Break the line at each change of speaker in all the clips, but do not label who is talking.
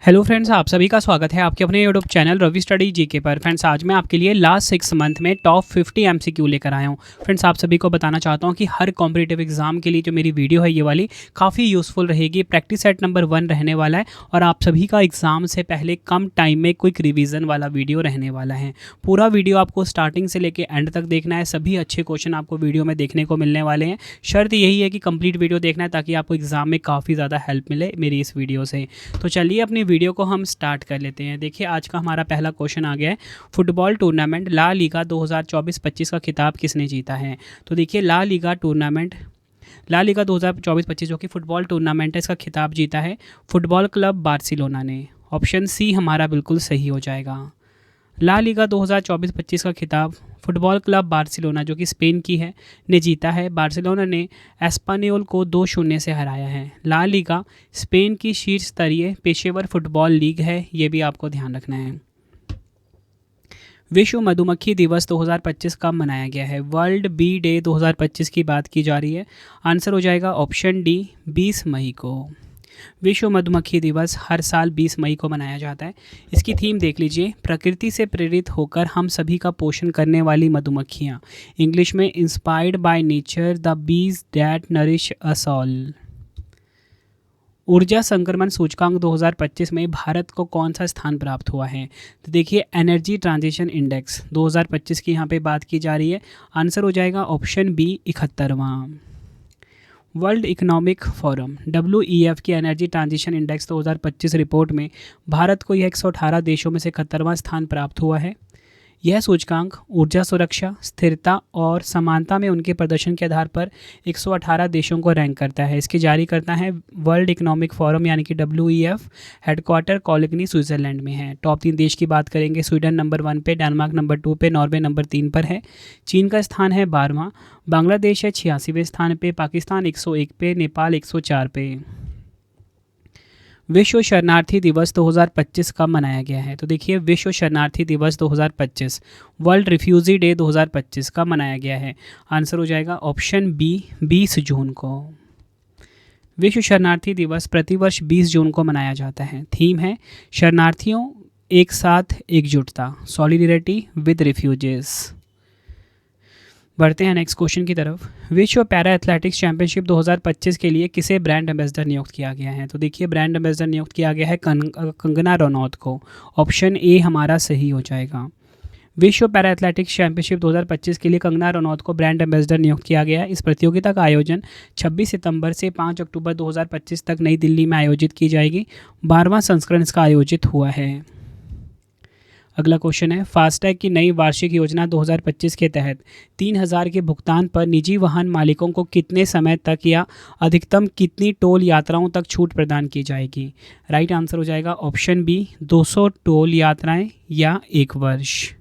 Hello friends, आप सभी का स्वागत है आपके अपने YouTube channel Ravi study GK पर। फ्रेंड्स, आज मैं आपके लिए लास्ट 6 मंथ में टॉप 50 एमसीक्यू लेकर आया हूँ। फ्रेंड्स, आप सभी को बताना चाहता हूँ कि हर कॉम्पिटिटिव एग्जाम के लिए जो मेरी वीडियो है ये वाली काफ़ी यूज़फुल रहेगी। प्रैक्टिस सेट नंबर 1 रहने वाला है और आप सभी का एग्ज़ाम से पहले कम टाइम में क्विक रिविज़न वाला वीडियो रहने वाला है। पूरा वीडियो आपको स्टार्टिंग से लेकर एंड तक देखना है। सभी अच्छे क्वेश्चन आपको वीडियो में देखने को मिलने वाले हैं। शर्त यही है कि कंप्लीट वीडियो देखना है ताकि आपको एग्ज़ाम में काफ़ी ज़्यादा हेल्प मिले मेरी इस वीडियो से। तो चलिए अपनी वीडियो को हम स्टार्ट कर लेते हैं। देखिए, आज का हमारा पहला क्वेश्चन आ गया है, फुटबॉल टूर्नामेंट ला लीगा 2024-25 का खिताब किसने जीता है। तो देखिए, ला लीगा 2024-25 जो कि फुटबॉल टूर्नामेंट है, इसका खिताब जीता है फुटबॉल क्लब बार्सिलोना ने। ऑप्शन सी हमारा बिल्कुल सही हो जाएगा। ला लीगा 2024-25 का खिताब फुटबॉल क्लब बार्सिलोना जो कि स्पेन की है ने जीता है। बार्सिलोना ने एस्पानियोल को 2-0 से हराया है। ला लीगा स्पेन की शीर्ष स्तरीय पेशेवर फुटबॉल लीग है, ये भी आपको ध्यान रखना है। विश्व मधुमक्खी दिवस 2025 कब मनाया गया है। वर्ल्ड बी डे 2025 की बात की जा रही है। आंसर हो जाएगा ऑप्शन डी 20 मई को। विश्व मधुमक्खी दिवस हर साल 20 मई को मनाया जाता है। इसकी थीम देख लीजिए, प्रकृति से प्रेरित होकर हम सभी का पोषण करने वाली मधुमक्खियाँ। इंग्लिश में inspired by nature the bees that nourish us all. ऊर्जा संक्रमण सूचकांक 2025 में भारत को कौन सा स्थान प्राप्त हुआ है। तो देखिए, एनर्जी ट्रांजिशन इंडेक्स 2025 की यहाँ पे बात की जा रही है। आंसर हो जाएगा ऑप्शन बी 71वां। वर्ल्ड इकोनॉमिक फोरम WEF की एनर्जी ट्रांजिशन इंडेक्स 2025 रिपोर्ट में भारत को यह 118 देशों में से 71वां स्थान प्राप्त हुआ है। यह सूचकांक ऊर्जा सुरक्षा, स्थिरता और समानता में उनके प्रदर्शन के आधार पर 118 देशों को रैंक करता है। इसकी जारी करता है वर्ल्ड इकोनॉमिक फोरम यानी कि WEF। हेडक्वार्टर कोलोनी स्विट्ज़रलैंड में है। टॉप 3 देश की बात करेंगे, स्वीडन नंबर 1 पे, डेनमार्क नंबर 2 पे, नॉर्वे नंबर 3 पर है। चीन का स्थान है 12वां, बांग्लादेश है 86वें स्थान पे, पाकिस्तान 101 पे, नेपाल 104 पे। विश्व शरणार्थी दिवस 2025 कब मनाया गया है। तो देखिए, विश्व शरणार्थी दिवस 2025 वर्ल्ड रिफ्यूजी डे 2025 कब मनाया गया है। आंसर हो जाएगा ऑप्शन बी 20 जून को। विश्व शरणार्थी दिवस प्रतिवर्ष 20 जून को मनाया जाता है। थीम है शरणार्थियों एक साथ एकजुटता, सॉलिडेरिटी विद रिफ्यूजीज। बढ़ते हैं नेक्स्ट क्वेश्चन की तरफ। विश्व पैरा एथलेटिक्स चैंपियनशिप 2025 के लिए किसे ब्रांड एम्बेसडर नियुक्त किया गया है। तो देखिए, ब्रांड एम्बेसडर नियुक्त किया गया है कंगना रनौत को। ऑप्शन ए हमारा सही हो जाएगा। विश्व पैरा एथलेटिक्स चैंपियनशिप 2025 के लिए कंगना रनौत को ब्रांड एम्बेसडर नियुक्त किया गया है। इस प्रतियोगिता का आयोजन 26 सितंबर से 5 अक्टूबर 2025 तक नई दिल्ली में आयोजित की जाएगी। 12वां संस्करण इसका आयोजित हुआ है। अगला क्वेश्चन है, फास्टैग की नई वार्षिक योजना 2025 के तहत 3000 के भुगतान पर निजी वाहन मालिकों को कितने समय तक या अधिकतम कितनी टोल यात्राओं तक छूट प्रदान की जाएगी। राइट आंसर हो जाएगा ऑप्शन बी 200 टोल यात्राएं या 1 वर्ष।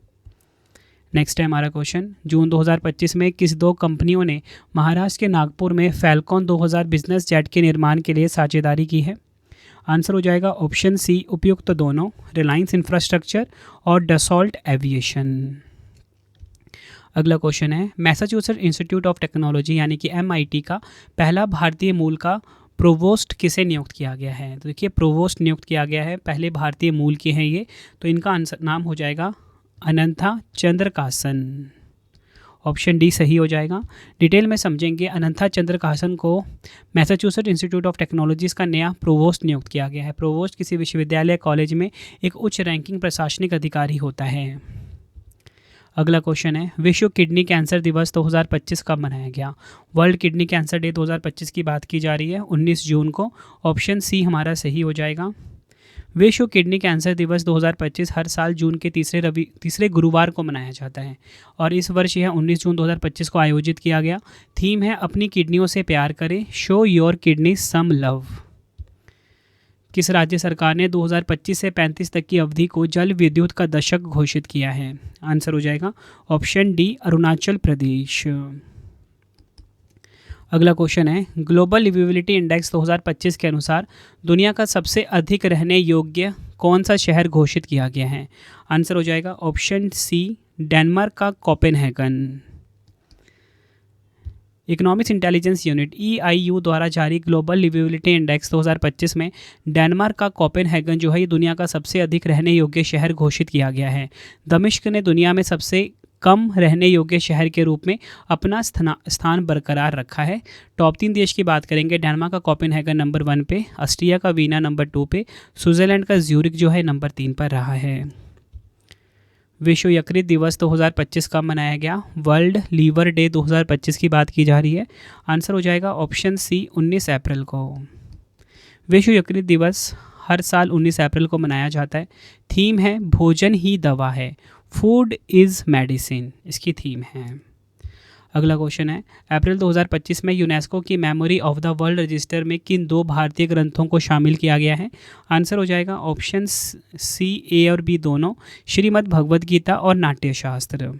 नेक्स्ट है हमारा क्वेश्चन, जून 2025 में किस 2 कंपनियों ने महाराष्ट्र के नागपुर में फैल्कॉन 2000 बिजनेस जेट के निर्माण के लिए साझेदारी की है। आंसर हो जाएगा ऑप्शन सी उपयुक्त दोनों, रिलायंस इंफ्रास्ट्रक्चर और डसॉल्ट एविएशन। अगला क्वेश्चन है, मैसाचुसेट्स इंस्टीट्यूट ऑफ टेक्नोलॉजी यानी कि MIT का पहला भारतीय मूल का प्रोवोस्ट किसे नियुक्त किया गया है। तो देखिए, प्रोवोस्ट नियुक्त किया गया है, पहले भारतीय मूल के हैं ये, तो इनका आंसर नाम हो जाएगा अनंथा चंद्रकासन। ऑप्शन डी सही हो जाएगा। डिटेल में समझेंगे, अनंथा चंद्रकासन को मैसाचुसेट्स इंस्टीट्यूट ऑफ टेक्नोलॉजीज़ का नया प्रोवोस्ट नियुक्त किया गया है। प्रोवोस्ट किसी विश्वविद्यालय कॉलेज में एक उच्च रैंकिंग प्रशासनिक अधिकारी होता है। अगला क्वेश्चन है, विश्व किडनी कैंसर दिवस 2025 कब मनाया गया। वर्ल्ड किडनी कैंसर डे 2025 की बात की जा रही है 19 जून को। ऑप्शन सी हमारा सही हो जाएगा। विश्व किडनी कैंसर दिवस 2025 हर साल जून के तीसरे गुरुवार को मनाया जाता है और इस वर्ष यह 19 जून 2025 को आयोजित किया गया। थीम है अपनी किडनियों से प्यार करें, show your kidney some love. किस राज्य सरकार ने 2025 से 35 तक की अवधि को जल विद्युत का दशक घोषित किया है। आंसर हो जाएगा ऑप्शन डी अरुणाचल प्रदेश। अगला क्वेश्चन है, ग्लोबल लिविबिलिटी इंडेक्स 2025 के अनुसार दुनिया का सबसे अधिक रहने योग्य कौन सा शहर घोषित किया गया है। आंसर हो जाएगा ऑप्शन सी डेनमार्क का Copenhagen. Economics intelligence unit EIU द्वारा जारी ग्लोबल लिवेबिलिटी इंडेक्स 2025 में डेनमार्क का कोपेनहेगन जो है ये दुनिया का सबसे अधिक रहने योग्य शहर घोषित किया गया है। दमिश्क ने दुनिया में सबसे कम रहने योग्य शहर के रूप में अपना स्थान बरकरार रखा है। टॉप 3 देश की बात करेंगे, डेनमार्क का कोपेनहेगन नंबर 1 पे, ऑस्ट्रिया का वीना नंबर 2 पे, स्विट्जरलैंड का ज्यूरिक जो है नंबर 3 पर रहा है। विश्व यकृत दिवस 2025 कब मनाया गया? वर्ल्ड लीवर डे 2025 की बात की जा रही है। आंसर हो जाएगा ऑप्शन सी 19 अप्रैल को। विश्व यकृत दिवस हर साल 19 अप्रैल को मनाया जाता है। थीम है भोजन ही दवा है, फूड इज़ मेडिसिन, इसकी थीम है। अगला क्वेश्चन है, अप्रैल 2025 में यूनेस्को की memory of the world register में किन 2 भारतीय ग्रंथों को शामिल किया गया है? आंसर हो जाएगा ऑप्शन सी ए और बी दोनों, श्रीमद् भगवद गीता और नाट्यशास्त्र।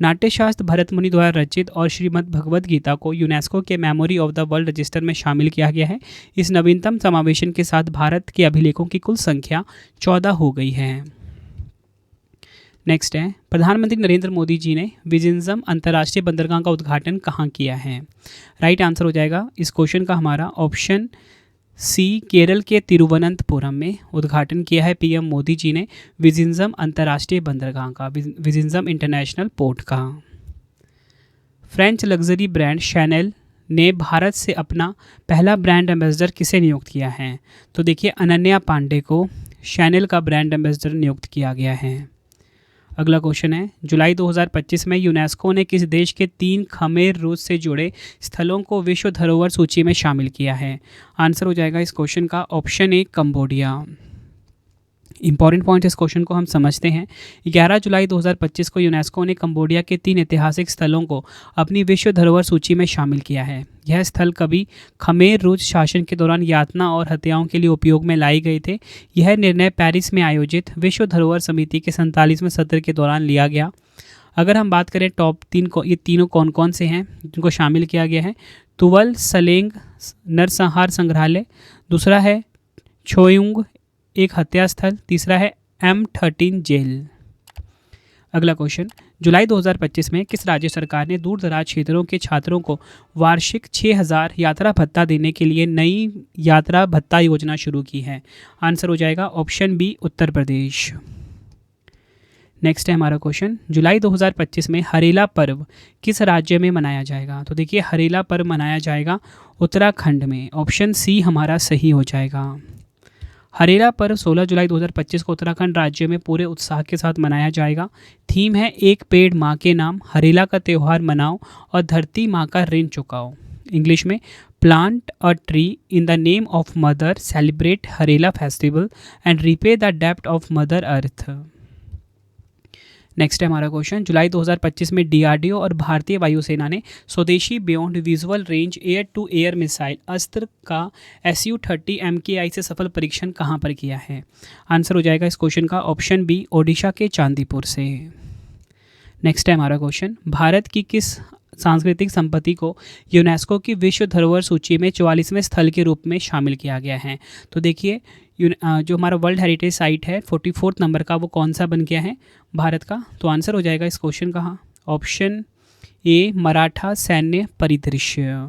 नाट्यशास्त्र भरत मुनि द्वारा रचित और श्रीमद् भगवद गीता को यूनेस्को के memory of the world register में शामिल किया गया है। इस नवीनतम समावेशन के साथ भारत के अभिलेखों की कुल संख्या 14 हो गई है। नेक्स्ट है, प्रधानमंत्री नरेंद्र मोदी जी ने विजिंजम अंतर्राष्ट्रीय बंदरगाह का उद्घाटन कहाँ किया है? राइट आंसर हो जाएगा इस क्वेश्चन का हमारा ऑप्शन सी, केरल के तिरुवनंतपुरम में उद्घाटन किया है पीएम मोदी जी ने विजिंजम अंतर्राष्ट्रीय बंदरगाह का, विजिंजम इंटरनेशनल पोर्ट का। फ्रेंच लग्जरी ब्रांड शैनेल ने भारत से अपना पहला ब्रांड एम्बेसडर किसे नियुक्त किया है? तो देखिए अनन्या पांडे को शैनेल का ब्रांड एम्बेसडर नियुक्त किया गया है। अगला क्वेश्चन है, जुलाई 2025 में यूनेस्को ने किस देश के 3 खमेर रूस से जुड़े स्थलों को विश्व धरोहर सूची में शामिल किया है? आंसर हो जाएगा इस क्वेश्चन का option A, Cambodia. Important point इस क्वेश्चन को हम समझते हैं। 11 जुलाई 2025 को यूनेस्को ने कंबोडिया के 3 ऐतिहासिक स्थलों को अपनी विश्व धरोहर सूची में शामिल किया है। यह स्थल कभी खमेर रूस शासन के दौरान यातना और हत्याओं के लिए उपयोग में लाए गए थे। यह निर्णय पेरिस में आयोजित विश्व धरोहर समिति के 47वें सत्र के दौरान लिया गया। अगर हम बात करें टॉप 3 को, ये तीनों कौन कौन से हैं जिनको शामिल किया गया है? तुवल सलेंग नरसंहार संग्रहालय, दूसरा है छोयुंग एक हत्या स्थल, तीसरा है M13 जेल। अगला क्वेश्चन, जुलाई 2025 में किस राज्य सरकार ने दूर दराज क्षेत्रों के छात्रों को वार्षिक 6000 यात्रा भत्ता देने के लिए नई यात्रा भत्ता योजना शुरू की है? आंसर हो जाएगा option B, Uttar Pradesh. Next है हमारा क्वेश्चन, जुलाई 2025 में हरेला पर्व किस राज्य में मनाया जाएगा? तो देखिए हरेला पर्व मनाया जाएगा उत्तराखंड में, ऑप्शन सी हमारा सही हो जाएगा। हरेला पर्व 16 जुलाई 2025 को उत्तराखंड राज्य में पूरे उत्साह के साथ मनाया जाएगा। थीम है एक पेड़ माँ के नाम, हरेला का त्यौहार मनाओ और धरती माँ का ऋण चुकाओ। इंग्लिश में plant a tree in the name of mother, celebrate Harela festival and repay the डेब्ट ऑफ मदर अर्थ। नेक्स्ट है हमारा क्वेश्चन, जुलाई 2025 में DRDO और भारतीय वायुसेना ने स्वदेशी beyond visual range air to air missile Astra का Su-30 MKI से सफल परीक्षण कहाँ पर किया है? आंसर हो जाएगा इस क्वेश्चन का ऑप्शन बी, ओडिशा के चांदीपुर से। नेक्स्ट है हमारा क्वेश्चन, भारत की किस सांस्कृतिक संपत्ति को यूनेस्को की विश्व धरोहर सूची में 44वें स्थल के रूप में शामिल किया गया है? तो देखिए जो हमारा वर्ल्ड हेरिटेज साइट है 44 नंबर का, वो कौन सा बन गया है भारत का? तो आंसर हो जाएगा इस क्वेश्चन का ऑप्शन ए, मराठा सैन्य परिदृश्य।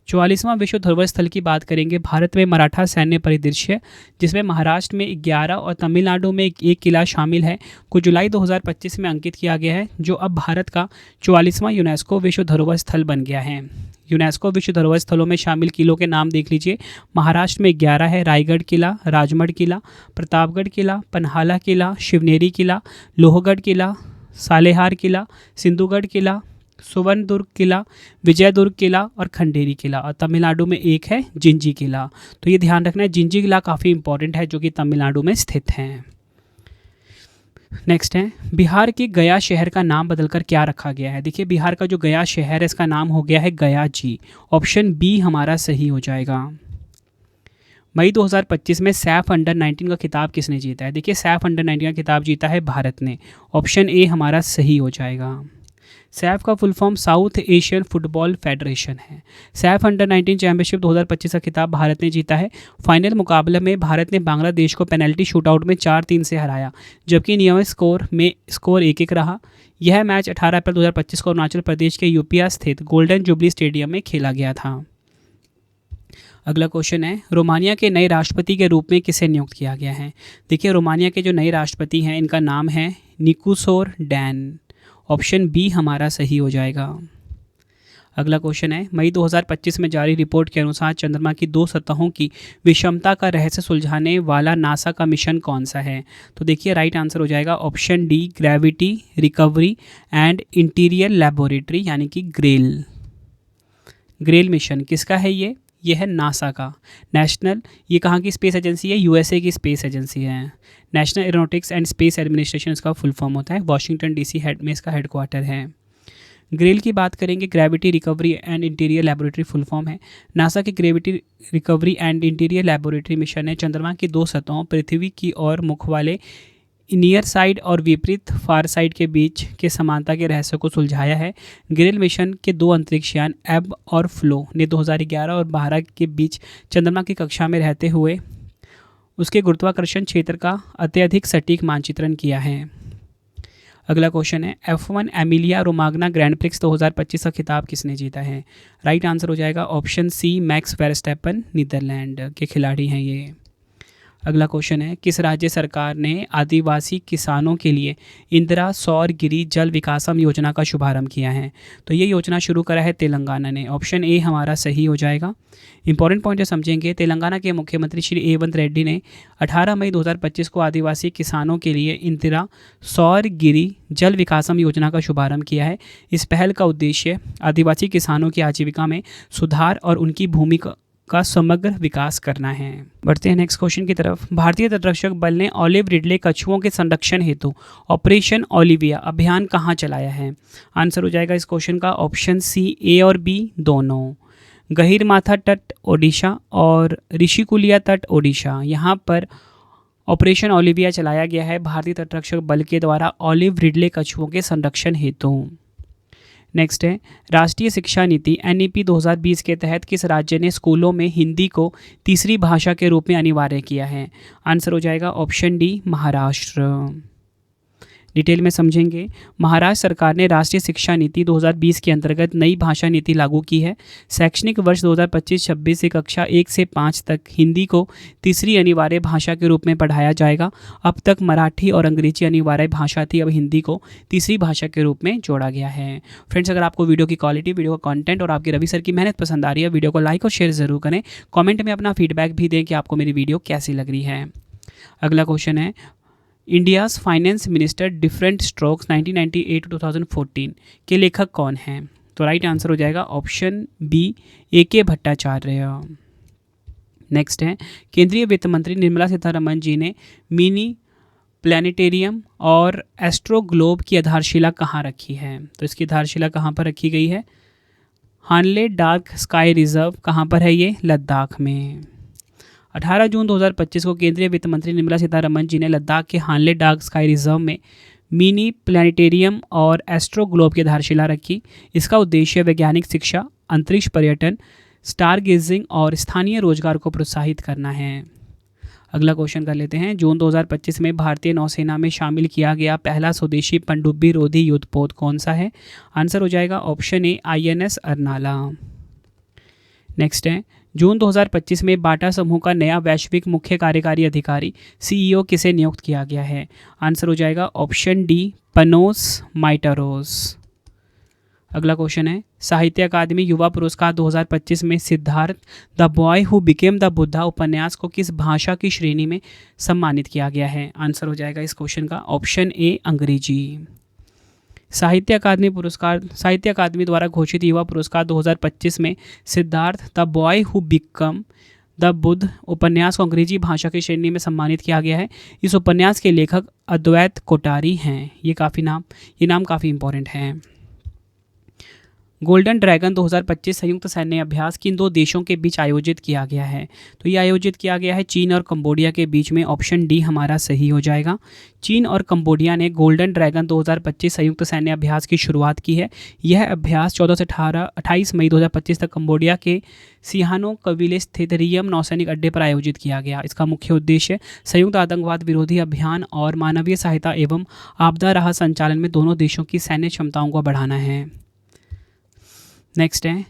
44वां विश्व धरोहर स्थल की बात करेंगे भारत में मराठा सैन्य परिदृश्य, जिसमें महाराष्ट्र में 11 और तमिलनाडु में एक किला शामिल है, को जुलाई 2025 में अंकित किया गया है, जो अब भारत का 44वां यूनेस्को विश्व धरोहर स्थल बन गया है। यूनेस्को विश्व धरोहर स्थलों में शामिल किलों के नाम देख लीजिए। महाराष्ट्र में 11 है, रायगढ़ किला, राजमढ़ किला, प्रतापगढ़ किला, पन्हाला किला, शिवनेरी किला, लोहगढ़ किला, सालेहार किला, सिंधुगढ़ किला, सुवर्णदुर्ग किला, विजयदुर्ग किला और खंडेरी किला। और तमिलनाडु में एक है जिंजी किला। तो ये ध्यान रखना है, जिंजी किला काफ़ी इंपॉर्टेंट है जो कि तमिलनाडु में स्थित है। नेक्स्ट है, बिहार के गया शहर का नाम बदलकर क्या रखा गया है? देखिए बिहार का जो गया शहर है इसका नाम हो गया है गया जी, ऑप्शन बी हमारा सही हो जाएगा। मई 2025 में सैफ अंडर 19 का खिताब किसने जीता है? देखिए सैफ अंडर 19 का खिताब जीता है भारत ने, ऑप्शन ए हमारा सही हो जाएगा। सैफ का full form South Asian football federation है। सैफ अंडर 19 चैंपियनशिप 2025 का खिताब भारत ने जीता है। फाइनल मुकाबले में भारत ने बांग्लादेश को पेनल्टी शूटआउट में 4-3 से हराया, जबकि नियमित स्कोर में स्कोर 1-1 रहा। यह मैच 18 अप्रैल 2025 को अरुणाचल प्रदेश के यूपिया स्थित गोल्डन जुबली स्टेडियम में खेला गया था। अगला क्वेश्चन है, रोमानिया के नए राष्ट्रपति के रूप में किसे नियुक्त किया गया है? देखिए, रोमानिया के जो नए राष्ट्रपति हैं इनका नाम है निकोसोर डैन। ऑप्शन बी हमारा सही हो जाएगा। अगला क्वेश्चन है, मई 2025 में जारी रिपोर्ट के अनुसार चंद्रमा की 2 सतहों की विषमता का रहस्य सुलझाने वाला नासा का मिशन कौन सा है? तो देखिए, राइट आंसर हो जाएगा option D, gravity recovery and interior laboratory, यानी कि ग्रेल। ग्रेल मिशन किसका है ये है नासा का। नेशनल, ये कहाँ की स्पेस एजेंसी है? यूएसए की स्पेस एजेंसी है। National aeronautics and space administration इसका फुल फॉर्म होता है। वॉशिंगटन डीसी हेड में इसका हेडक्वार्टर है। ग्रेल की बात करेंगे, gravity recovery and interior laboratory full form है। नासा की gravity recovery and interior laboratory mission ने चंद्रमा की 2 सतहों, पृथ्वी की ओर मुख वाले नियर साइड और विपरीत फार साइड के बीच के समानता के रहस्य को सुलझाया है। ग्रेल मिशन के 2 अंतरिक्ष यान एब और फ्लो ने 2011 और 12 के बीच चंद्रमा की कक्षा में रहते हुए उसके गुरुत्वाकर्षण क्षेत्र का अत्यधिक सटीक मानचित्रण किया है। अगला क्वेश्चन है, F1 Emilia Romagna grand prix 2025 का खिताब किसने जीता है? राइट आंसर हो जाएगा option C, Max Verstappen, Netherlands के खिलाड़ी हैं ये। अगला क्वेश्चन है, किस राज्य सरकार ने आदिवासी किसानों के लिए इंदिरा सौर गिरी जल विकासम योजना का शुभारंभ किया है? तो ये योजना शुरू करा है तेलंगाना ने। ऑप्शन ए हमारा सही हो जाएगा। इंपॉर्टेंट पॉइंट जो समझेंगे, तेलंगाना के मुख्यमंत्री श्री रेवंत रेड्डी ने 18 मई 2025 को आदिवासी किसानों के लिए इंदिरा सौर गिरी जल विकासम योजना का शुभारंभ किया है। इस पहल का उद्देश्य आदिवासी किसानों की आजीविका में सुधार और उनकी भूमि का समग्र विकास करना है। बढ़ते हैं नेक्स्ट क्वेश्चन की तरफ। भारतीय तटरक्षक बल ने ऑलिव रिडले कछुओं के संरक्षण हेतु ऑपरेशन ओलिविया अभियान कहाँ चलाया है? आंसर हो जाएगा इस क्वेश्चन का ऑप्शन सी, ए और बी दोनों। गहीरमाथा तट ओडिशा और ऋषिकुलिया तट ओडिशा, यहाँ पर ऑपरेशन ओलिविया चलाया गया है भारतीय तटरक्षक बल के द्वारा ऑलिव रिडले कछुओं के संरक्षण हेतु। नेक्स्ट है, राष्ट्रीय शिक्षा नीति NEP 2020 के तहत किस राज्य ने स्कूलों में हिंदी को तीसरी भाषा के रूप में अनिवार्य किया है? आंसर हो जाएगा ऑप्शन डी, महाराष्ट्र। डिटेल में समझेंगे, महाराष्ट्र सरकार ने राष्ट्रीय शिक्षा नीति 2020 के अंतर्गत नई भाषा नीति लागू की है। शैक्षणिक वर्ष 2025-26 से कक्षा 1 से 5 तक हिंदी को तीसरी अनिवार्य भाषा के रूप में पढ़ाया जाएगा। अब तक मराठी और अंग्रेजी अनिवार्य भाषा थी, अब हिंदी को तीसरी भाषा के रूप में जोड़ा गया है। फ्रेंड्स, अगर आपको वीडियो की क्वालिटी, वीडियो का कंटेंट और आपकी रवि सर की मेहनत पसंद आ रही है, वीडियो को लाइक और शेयर जरूर करें। कॉमेंट में अपना फीडबैक भी दें कि आपको मेरी वीडियो कैसी लग रही है। अगला क्वेश्चन है, India's finance minister different strokes 1998 to 2014 के लेखक कौन हैं? तो राइट आंसर हो जाएगा option B, AK Bhattacharya. Next है, केंद्रीय वित्त मंत्री निर्मला सीतारमण जी ने मिनी प्लानिटेरियम और एस्ट्रो ग्लोब की आधारशिला कहाँ रखी है? तो इसकी आधारशिला कहाँ पर रखी गई है? हानले डार्क स्काई रिजर्व, कहाँ पर है ये? लद्दाख में। 18 जून 2025 को केंद्रीय वित्त मंत्री निर्मला सीतारमण जी ने लद्दाख के हानले डार्क स्काई रिजर्व में मिनी प्लानिटेरियम और एस्ट्रो ग्लोब की आधारशिला रखी। इसका उद्देश्य वैज्ञानिक शिक्षा, अंतरिक्ष पर्यटन, स्टार गेजिंग और स्थानीय रोजगार को प्रोत्साहित करना है। अगला क्वेश्चन कर लेते हैं। जून 2025 में भारतीय नौसेना में शामिल किया गया पहला स्वदेशी पनडुब्बी रोधी युद्धपोत कौन सा है? आंसर हो जाएगा option A, INS Arnala. Next है, जून 2025 में बाटा समूह का नया वैश्विक मुख्य कार्यकारी अधिकारी CEO किसे नियुक्त किया गया है? आंसर हो जाएगा ऑप्शन डी, पनोस माइटारोस। अगला क्वेश्चन है, साहित्य अकादमी युवा पुरस्कार 2025 में Siddharth the boy who became the Buddha उपन्यास को किस भाषा की श्रेणी में सम्मानित किया गया है? आंसर हो जाएगा इस क्वेश्चन का ऑप्शन ए, अंग्रेजी। साहित्य अकादमी द्वारा घोषित युवा पुरस्कार 2025 में Siddharth the boy who become the Buddha उपन्यास को अंग्रेजी भाषा की श्रेणी में सम्मानित किया गया है। इस उपन्यास के लेखक अद्वैत कोठारी हैं। ये नाम काफ़ी इंपॉर्टेंट है। गोल्डन ड्रैगन 2025 संयुक्त सैन्य अभ्यास किन दो देशों के बीच आयोजित किया गया है? तो ये आयोजित किया गया है चीन और कंबोडिया के बीच में। ऑप्शन डी हमारा सही हो जाएगा। चीन और कंबोडिया ने गोल्डन ड्रैगन 2025 संयुक्त सैन्य अभ्यास की शुरुआत की है। यह अभ्यास 14 से 28 मई 2025 तक कंबोडिया के सिहानो कबीले स्थित रियम नौसैनिक अड्डे पर आयोजित किया गया। इसका मुख्य उद्देश्य संयुक्त आतंकवाद विरोधी अभियान और मानवीय सहायता एवं आपदा राहत संचालन में दोनों देशों की सैन्य क्षमताओं को बढ़ाना है। नेक्स्ट है,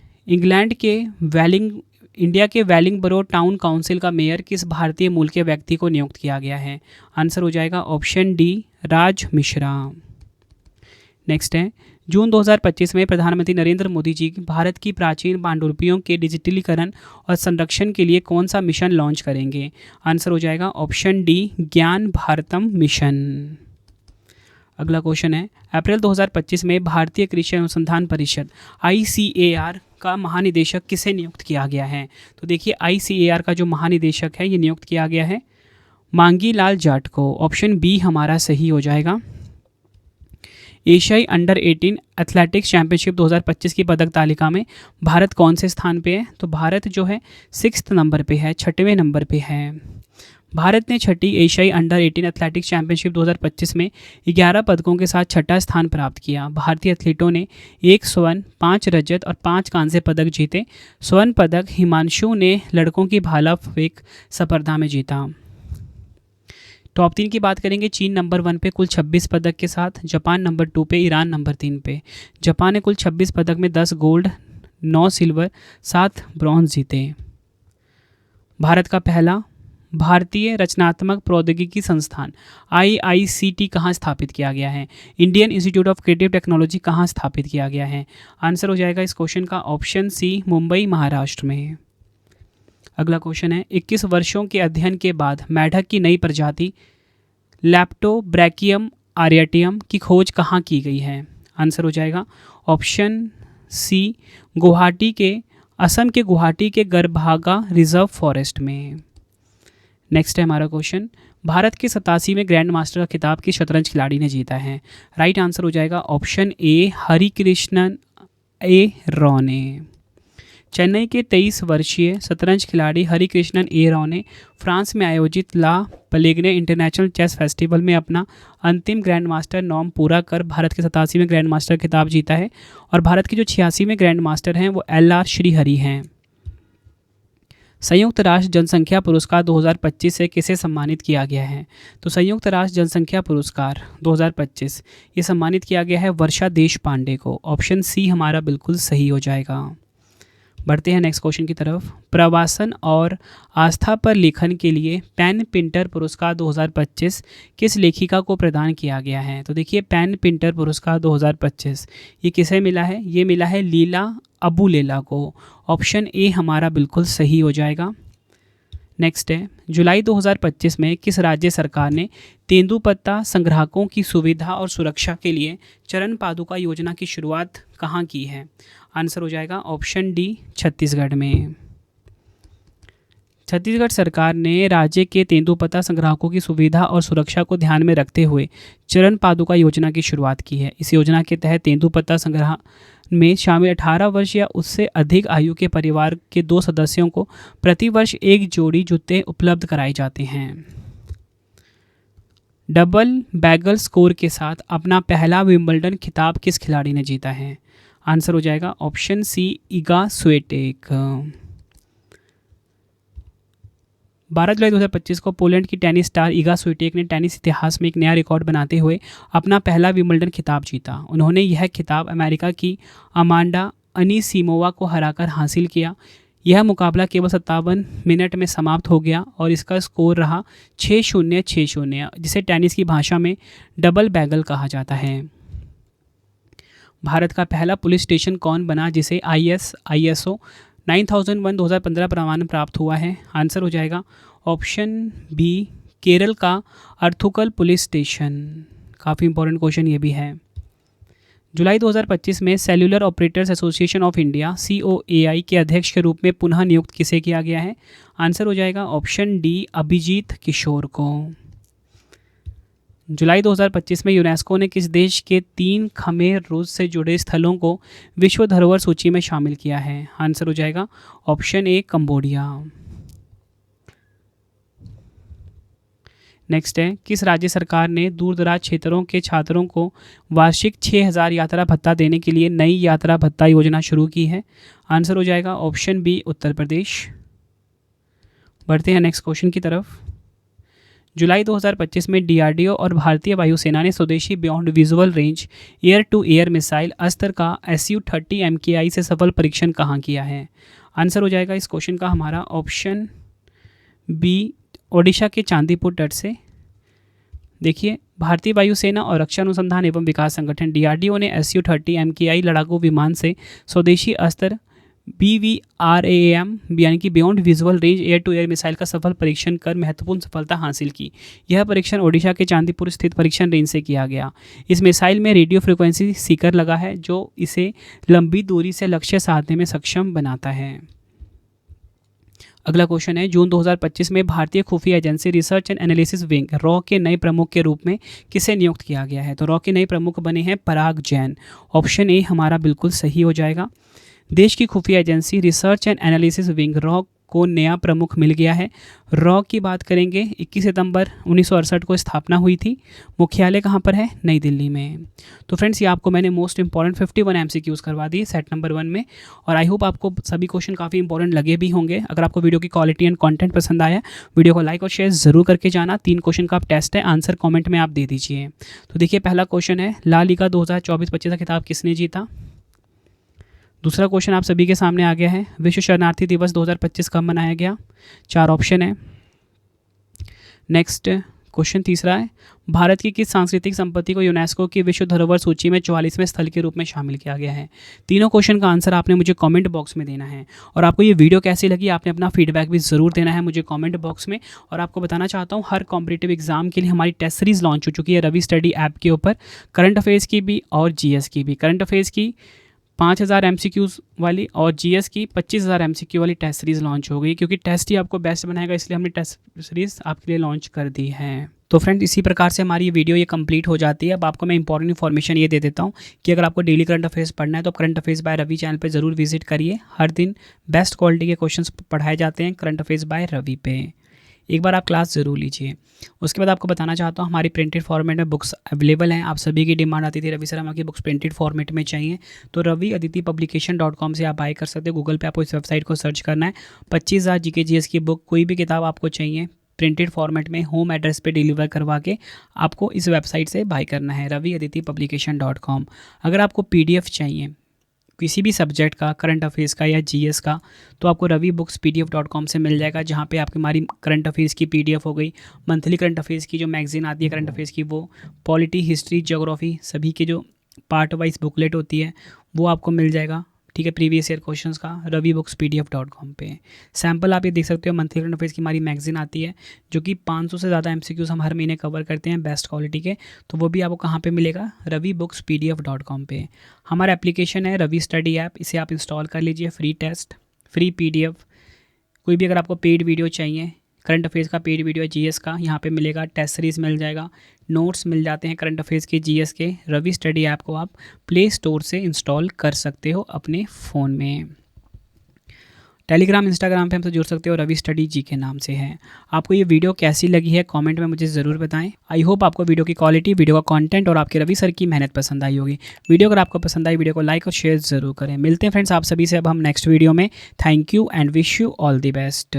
इंडिया के वेलिंगबरो टाउन काउंसिल का मेयर किस भारतीय मूल के व्यक्ति को नियुक्त किया गया है? आंसर हो जाएगा ऑप्शन डी राज मिश्रा। नेक्स्ट है, जून 2025 में प्रधानमंत्री नरेंद्र मोदी जी भारत की प्राचीन पांडुलिपियों के डिजिटलीकरण और संरक्षण के लिए कौन सा मिशन लॉन्च करेंगे? आंसर हो जाएगा ऑप्शन डी ज्ञान भारतम मिशन। अगला क्वेश्चन है, अप्रैल 2025 में भारतीय कृषि अनुसंधान परिषद ICAR का महानिदेशक किसे नियुक्त किया गया है? तो देखिए ICAR का जो महानिदेशक है ये नियुक्त किया गया है मांगी लाल जाट को। ऑप्शन बी हमारा सही हो जाएगा। एशियाई अंडर 18 एथलेटिक्स चैंपियनशिप 2025 की पदक तालिका में भारत कौन से स्थान पे है? तो भारत जो है 6th नंबर पे है, 6वें नंबर पे है। भारत ने छठी एशियाई अंडर 18 एथलेटिक्स चैंपियनशिप 2025 में 11 पदकों के साथ छठा स्थान प्राप्त किया। भारतीय एथलीटों ने 1 स्वर्ण, 5 रजत और 5 कांस्य पदक जीते। स्वर्ण पदक हिमांशु ने लड़कों की भाला फेंक स्पर्धा में जीता। टॉप 3 की बात करेंगे, चीन नंबर 1 पे कुल 26 पदक के साथ, जापान नंबर 2 पे, ईरान नंबर 3 पे। जापान ने कुल 26 पदक में 10 गोल्ड, 9 सिल्वर, 7 ब्रॉन्ज जीते। भारत का पहला भारतीय रचनात्मक प्रौद्योगिकी संस्थान IICT कहाँ स्थापित किया गया है? Indian institute of creative technology कहाँ स्थापित किया गया है? आंसर हो जाएगा इस क्वेश्चन का ऑप्शन सी मुंबई महाराष्ट्र में। अगला क्वेश्चन है, 21 वर्षों के अध्ययन के बाद मेढक की नई प्रजाति लैप्टोब्रैकियम आरियटियम की खोज कहाँ की गई है? आंसर हो जाएगा ऑप्शन सी असम के गुवाहाटी के गरभागा रिजर्व फॉरेस्ट में। नेक्स्ट है हमारा क्वेश्चन, भारत के 87वें ग्रैंड मास्टर का खिताब किस शतरंज खिलाड़ी ने जीता है? राइट आंसर हो जाएगा ऑप्शन ए हरिकृष्णन ए राव ने। चेन्नई के 23 वर्षीय शतरंज खिलाड़ी हरिकृष्णन ए राव ने फ्रांस में आयोजित ला पलेग्ने इंटरनेशनल चेस फेस्टिवल में अपना अंतिम ग्रैंड मास्टर नॉर्म पूरा कर भारत के 87वें ग्रैंड मास्टर खिताब जीता है। और भारत के जो 86वें ग्रैंड मास्टर हैं वो LR श्रीहरि हैं। संयुक्त राष्ट्र जनसंख्या पुरस्कार 2025 से किसे सम्मानित किया गया है? तो संयुक्त राष्ट्र जनसंख्या पुरस्कार 2025 ये सम्मानित किया गया है वर्षा देश पांडे को। ऑप्शन सी हमारा बिल्कुल सही हो जाएगा। बढ़ते हैं नेक्स्ट क्वेश्चन की तरफ। प्रवासन और आस्था पर लेखन के लिए पेन पिंटर पुरस्कार 2025 किस लेखिका को प्रदान किया गया है? तो देखिए पेन पिंटर पुरस्कार 2025 ये किसे मिला है? ये मिला है लीला अबुलेला को। ऑप्शन ए हमारा बिल्कुल सही हो जाएगा। नेक्स्ट है, जुलाई 2025 में किस राज्य सरकार ने तेंदुपत्ता संग्राहकों की सुविधा और सुरक्षा के लिए चरण पादुका योजना की शुरुआत कहाँ की है? आंसर हो जाएगा ऑप्शन डी छत्तीसगढ़ में। छत्तीसगढ़ सरकार ने राज्य के तेंदुपत्ता संग्राहकों की सुविधा और सुरक्षा को ध्यान में रखते हुए चरण पादुका योजना की शुरुआत की है। इस योजना के तहत तेंदुपत्ता संग्रह में शामिल 18 वर्ष या उससे अधिक आयु के परिवार के 2 सदस्यों को प्रति वर्ष एक जोड़ी जूते उपलब्ध कराए जाते हैं। डबल बैगल स्कोर के साथ अपना पहला विंबलडन खिताब किस खिलाड़ी ने जीता है? आंसर हो जाएगा ऑप्शन सी इगा स्विएटेक। 12 जुलाई 2025 को पोलैंड की टेनिस स्टार इगा स्विएटेक ने टेनिस इतिहास में एक नया रिकॉर्ड बनाते हुए अपना पहला विंबलडन खिताब जीता। उन्होंने यह खिताब अमेरिका की अमांडा अनीसिमोवा को हराकर हासिल किया। यह मुकाबला केवल 57 मिनट में समाप्त हो गया और इसका स्कोर रहा 6-0, 6-0, जिसे टेनिस की भाषा में डबल बैगल कहा जाता है। भारत का पहला पुलिस स्टेशन कौन बना जिसे ISO 9001 2015 प्रमाण प्राप्त हुआ है? आंसर हो जाएगा ऑप्शन बी केरल का अर्थुकल पुलिस स्टेशन। काफ़ी इंपॉर्टेंट क्वेश्चन ये भी है। जुलाई 2025 में cellular operators association of India COAI के अध्यक्ष के रूप में पुनः नियुक्त किसे किया गया है? आंसर हो जाएगा ऑप्शन डी अभिजीत किशोर को। जुलाई 2025 में यूनेस्को ने किस देश के 3 खमेर रूस से जुड़े स्थलों को विश्व धरोहर सूची में शामिल किया है? आंसर हो जाएगा ऑप्शन ए कंबोडिया। नेक्स्ट है, किस राज्य सरकार ने दूर दराज क्षेत्रों के छात्रों को वार्षिक 6,000 यात्रा भत्ता देने के लिए नई यात्रा भत्ता योजना शुरू की है? आंसर हो जाएगा ऑप्शन बी उत्तर प्रदेश। बढ़ते हैं नेक्स्ट क्वेश्चन की तरफ। जुलाई 2025 में डीआरडीओ और भारतीय वायुसेना ने स्वदेशी beyond visual range air to air missile Astra का SU-30 MKI से सफल परीक्षण कहाँ किया है? आंसर हो जाएगा इस क्वेश्चन का हमारा ऑप्शन बी ओडिशा के चांदीपुर तट से। देखिए, भारतीय वायुसेना और रक्षा अनुसंधान एवं विकास संगठन DRDO ने SU-30 MKI लड़ाकू विमान से स्वदेशी अस्त्र BVRAM यानी कि beyond visual range air to air missile का सफल परीक्षण कर महत्वपूर्ण सफलता हासिल की। यह परीक्षण ओडिशा के चांदीपुर स्थित परीक्षण रेंज से किया गया। इस मिसाइल में रेडियो फ्रिक्वेंसी सीकर लगा है जो इसे लंबी दूरी से लक्ष्य साधने में सक्षम बनाता है। अगला क्वेश्चन है, जून 2025 में भारतीय खुफिया agency research and analysis wing raw के नए प्रमुख के रूप में किसे नियुक्त किया गया है? तो रॉ के नए प्रमुख बने हैं पराग जैन। ऑप्शन ए हमारा बिल्कुल सही हो जाएगा। देश की खुफिया agency research and analysis wing raw को नया प्रमुख मिल गया है। रॉ की बात करेंगे, 21 सितंबर 1968 को स्थापना हुई थी। मुख्यालय कहाँ पर है? नई दिल्ली में। तो फ्रेंड्स, ये आपको मैंने मोस्ट इंपॉर्टेंट 51 MCQs करवा दिए सेट नंबर 1 में, और आई होप आपको सभी क्वेश्चन काफ़ी इंपॉर्टेंट लगे भी होंगे। अगर आपको वीडियो की क्वालिटी एंड कंटेंट पसंद आया, वीडियो को लाइक और शेयर जरूर करके जाना। 3 क्वेश्चन का आप टेस्ट है, आंसर कॉमेंट में आप दे दीजिए। तो देखिए, पहला क्वेश्चन है, ला लीगा 2024-25 का खिताब किसने जीता? दूसरा क्वेश्चन आप सभी के सामने आ गया है, विश्व शरणार्थी दिवस 2025 कब मनाया गया? 4 ऑप्शन है। नेक्स्ट क्वेश्चन तीसरा है, भारत की किस सांस्कृतिक संपत्ति को यूनेस्को की विश्व धरोहर सूची में 44वें स्थल के रूप में शामिल किया गया है? तीनों क्वेश्चन का आंसर आपने मुझे कमेंट बॉक्स में देना है। और आपको ये वीडियो कैसी लगी, आपने अपना फीडबैक भी ज़रूर देना है मुझे कमेंट बॉक्स में। और आपको बताना चाहता हूँ, हर कॉम्पिटिटिव एग्जाम के लिए हमारी टेस्ट सीरीज़ लॉन्च हो चुकी है रवि स्टडी ऐप के ऊपर, करंट अफेयर्स की भी और GS की भी। करंट अफेयर्स की 5000 MCQs वाली और GS की 25,000 MCQ वाली टेस्ट सीरीज़ लॉन्च हो गई, क्योंकि टेस्ट ही आपको बेस्ट बनाएगा, इसलिए हमने टेस्ट सीरीज़ आपके लिए लॉन्च कर दी है। तो फ्रेंड, इसी प्रकार से हमारी ये वीडियो ये कंप्लीट हो जाती है। अब आपको मैं इंपॉर्टेंट इन्फॉर्मेशन ये दे देता हूँ कि अगर आपको डेली करंट अफेयर्स पढ़ना है तो current affairs by Ravi channel पे ज़रूर विजिट करिए। हर दिन बेस्ट क्वालिटी के क्वेश्चंस पढ़ाए जाते हैं करंट अफेयर्स बाय रवि पे। एक बार आप क्लास ज़रूर लीजिए। उसके बाद आपको बताना चाहता हूँ, हमारी प्रिंटेड फॉर्मेट में बुक्स अवेलेबल हैं। आप सभी की डिमांड आती थी रवि सर हमारी बुक्स प्रिंटेड फॉर्मेट में चाहिए, तो raviaditipublication.com से आप बाय कर सकते हो। गूगल पे आपको इस वेबसाइट को सर्च करना है। 25,000 GK GS की बुक, कोई भी किताब आपको चाहिए प्रिंटेड फॉर्मेट में होम एड्रेस पे डिलीवर करवा के आपको इस वेबसाइट से बाय करना है, raviaditipublication.com। अगर आपको PDF चाहिए किसी भी सब्जेक्ट का, करंट अफेयर्स का या GS का, तो आपको ravibookspdf.com से मिल जाएगा, जहाँ पे आपकी हमारी करंट अफेयर्स की PDF हो गई, मंथली करंट अफेयर्स की जो मैगजीन आती है करंट अफेयर्स की, वो पॉलिटी, हिस्ट्री, ज्योग्राफी सभी के जो पार्ट वाइज बुकलेट होती है वो आपको मिल जाएगा। ठीक है, प्रीवियस ईयर क्वेश्चंस का ravibookspdf.com पे सैम्पल आप ये देख सकते हो। मंथली करंट अफेयर्स की हमारी मैगजीन आती है जो कि 500 से ज़्यादा MCQs हम हर महीने कवर करते हैं बेस्ट क्वालिटी के, तो वो भी आपको कहाँ पे मिलेगा? ravibookspdf.com पे। हमारा एप्लीकेशन है रवि स्टडी ऐप, इसे आप इंस्टॉल कर लीजिए। फ्री टेस्ट, फ्री PDF, कोई भी अगर आपको पेड वीडियो चाहिए, करंट अफेयर्स का पेड वीडियो GS का यहाँ पे मिलेगा, टेस्ट सीरीज़ मिल जाएगा, नोट्स मिल जाते हैं करंट अफेयर्स के GS के। रवि स्टडी ऐप को आप प्ले स्टोर से इंस्टॉल कर सकते हो अपने फ़ोन में। टेलीग्राम, इंस्टाग्राम पे हमसे जुड़ सकते हो, रवि स्टडी जी के नाम से है। आपको ये वीडियो कैसी लगी है कमेंट में मुझे ज़रूर बताएं। आई होप आपको वीडियो की क्वालिटी, वीडियो का कंटेंट और आपके रवि सर की मेहनत पसंद आई होगी। वीडियो अगर आपको पसंद आई, वीडियो को लाइक और शेयर ज़रूर करें। मिलते हैं फ्रेंड्स आप सभी से अब हम नेक्स्ट वीडियो में। Thank you and wish you all the best.